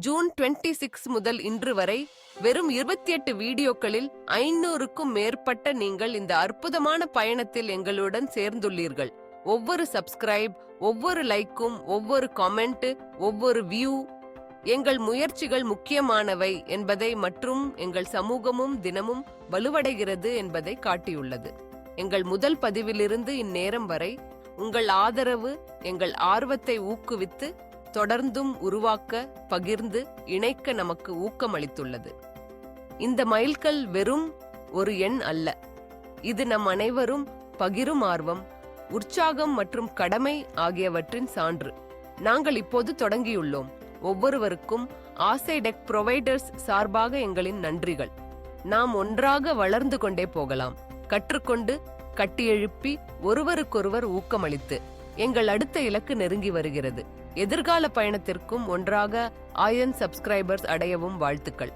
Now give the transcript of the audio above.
June 26 முதல் இன்று வரை வெறும் 28 வீடியோக்களில் 500க்கும் மேற்பட்ட நீங்கள் இந்த அற்புதமான பயணத்தில் எங்களுடன் சேர்ந்துள்ளீர்கள். ஒவ்வொரு சப்ஸ்கிரைப், ஒவ்வொரு லைக்கும், ஒவ்வொரு காமெண்ட், ஒவ்வொரு வியூ எங்கள் முயற்சிகள் முக்கியமானவை என்பதை மற்றும் எங்கள் சமூகமும் தினமும் வலுவடைகிறது என்பதை காட்டியுள்ளது. எங்கள் முதல் பதிவிலிருந்து இந்நேரம் வரை உங்கள் ஆதரவு எங்கள் ஆர்வத்தை ஊக்குவித்து தொடர்ந்தும் உருவாக்க, பகிர்ந்து, இணைக்க நமக்கு ஊக்கமளித்துள்ளது. இந்த மைல்கல் வெறும் ஒரு எண் அல்ல, இது நம் அனைவரும் பகிரும் ஆர்வம், உற்சாகம் மற்றும் கடமை ஆகியவற்றின் சான்று. நாங்கள் இப்போது தொடங்கியுள்ளோம். ஒவ்வொருவருக்கும் ஆசை டெக் புரொவைடர்ஸ் சார்பாக எங்களின் நன்றிகள். நாம் ஒன்றாக வளர்ந்து கொண்டே போகலாம், கற்றுக்கொண்டு, கட்டியெழுப்பி, ஒருவருக்கொருவர் ஊக்கமளித்து. எங்கள் அடுத்த இலக்கு நெருங்கி வருகிறது. எதிர்கால பயணத்திற்கும் ஒன்றாக 1000 சப்ஸ்கிரைபர்ஸ் அடையவும் வாழ்த்துக்கள்.